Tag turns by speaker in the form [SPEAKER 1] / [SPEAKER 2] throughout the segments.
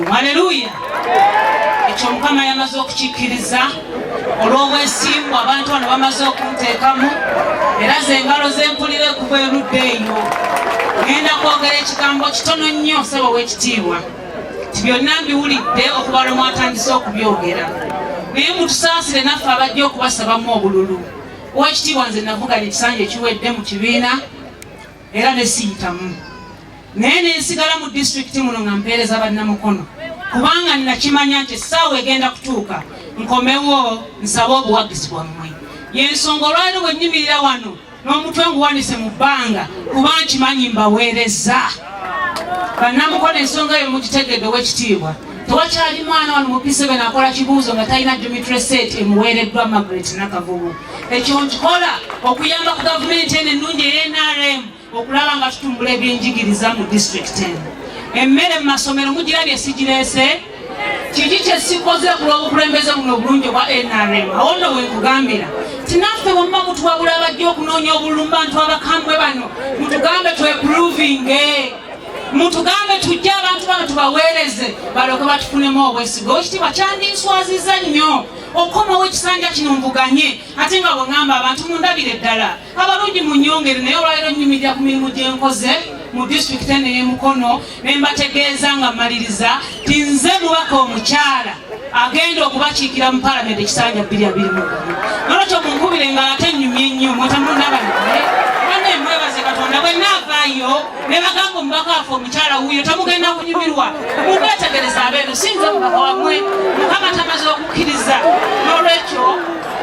[SPEAKER 1] Haleluya. Ekyo Mukama yamaze okukikiriza olw'obwesimbu abantu bano bamaze okunteekamu era ze engalo z'empulire kuba erudde eyo. Ngenda kwogera ekigambo kitono nnyo ssebo w'ekitiibwa ti byonna mbiwulidde okuva lwe mwatandise okubyogera, naye mutusaasire naffe abajja okubasabamu obululu. Owekitiibwa nze navuganya ekisanja ekiwedde mu kibiina era ne siyitamu, naye nensigala mu disitulikiti muno nga mpeereza bannamukono kubanga nakimanya nti essaawa egenda kutuuka nkomewo nsabe obuwagizi bwammwe. Yensonga olwali bwe nnyimirira wano n'omutwe nguwanise mu bbanga kuba nkimanyi mbaweereza bannamukono. Ensonga eyo mugitegedde ow'ekitiibwa, tewakyali mwana wano mu P7 akola kibuuzo nga talina geometry set emuweereddwa Margaret Nakavubu. Ekyo nkikola okuyamba ku gavumenti eno ennungi ey'NRM okulaba nga tutumbula ebyenjigiriza mu disitulikiti eno. Emmere mu masomero mugirabye sigireese, kiki kye sikoze ku lw'obukulembeze buno obulungi obwa NRM. Awo nno bwe nkugambira tinaffe bwemba mutuwabula abajja okunoonya obululu mu bantu abakambwe bano, mutugambe twepuruvinge, mutugambe tujje abantu bano tubaweereze balyoke batufunemu obwesiga. Ekitiibwa kyandinswaziza nnyo okukomawo ekisanja kino nvuganye, ate nga bwe ŋŋamba abantu mundabire ddala abalungi mu nnyongere. Naye olwaliro nnyimirira ku mirimu gye nkoze mu disitulikiti eno ey'Emukono ne mbategeeza nga mmaliriza ti nze mubaka omukyala agenda okubakiikira mu Paalamenti ekisanja 221. Nolwekyo munkubire nga ate nnyumye nnyo mwetamunabane bane mwebaze Katonda bwe naavaayo ne bagamba omubaka waffe omukyala wuuyo tamugenda kunyumirwa, mubeetegereza abeeno sinze mubaka wamwe. Mukama tamaze okukkiriza, n'olwekyo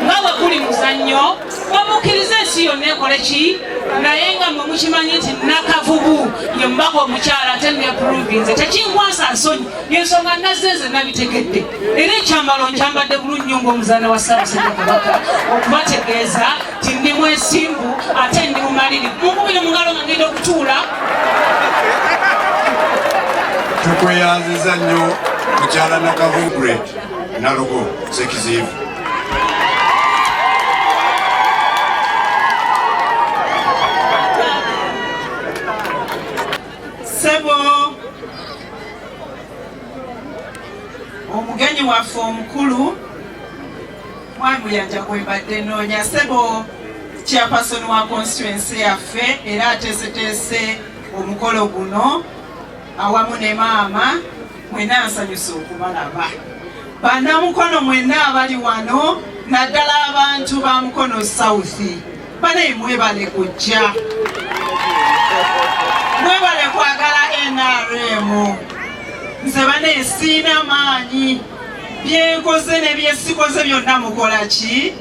[SPEAKER 1] nga bwe guli muzannyo bamukkiriza ensi yonna ekole ki, naye nga mwe mukimanyi nti Nakavubu ye mubaka omukyala ate nepuruvinze tekinkwasa nsonyi. Yensonga nazze nze nabitegedde era ekyambalo nkyambadde bulungi nnyo ng'omuzaana wa Ssaabasajja Kabaka okubategeeza ti ndi mwesimbu ate ndi mumalirivu. Munkubire mu ngalo nga ngenda okutuula.
[SPEAKER 2] Tukweyanziza nnyo mukyala Nakavubu Great Nalugo Sekizibu.
[SPEAKER 3] Sebo omugenyi waffe omukulu mwami Muyanja gwe mbadde nnoonya. Sebo chairperson wa constituency yaffe era ateeseteese omukolo guno awamu ne maama, mwenna nsanyusa okubalaba. Bannamukono mwenna abali wano naddala abantu ba Mukono South, bane mwebale kujja, mwebale kwagala NRM. Nze bane siina maanyi, byenkoze ne byesikoze byonna mukola ki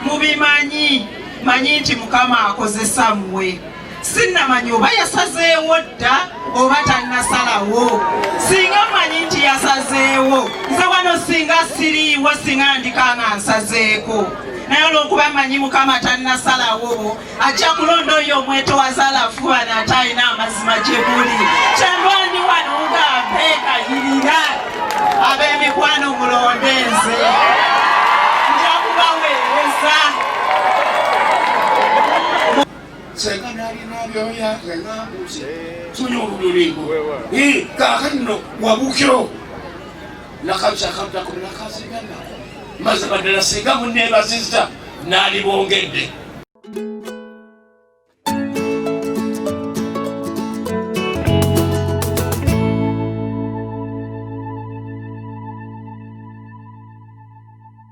[SPEAKER 3] mubimanyi. Manyi nti Mukama akozesa mmwe. Sinnamanyi oba yasazeewo dda oba tannasalawo. Singa manyi nti yasazeewo, nze wano singa siriiwo, singa ndikanga nsazeeko. Naye olw'okuba manyi Mukama tannasalawo, ajja kulonda oyo omwetowazaala fuba n'ate alina amazima gye buli. Kyandwandi wano nga mpeekayirira ab'emikwano mulonde nze nja kubaweereza.
[SPEAKER 2] Senga nalina byoya ngambuzi tunyo olulingo kakano wabukyo nakabisa kamta kumina kazi gana maze badala senga munne bazizza nali bongedde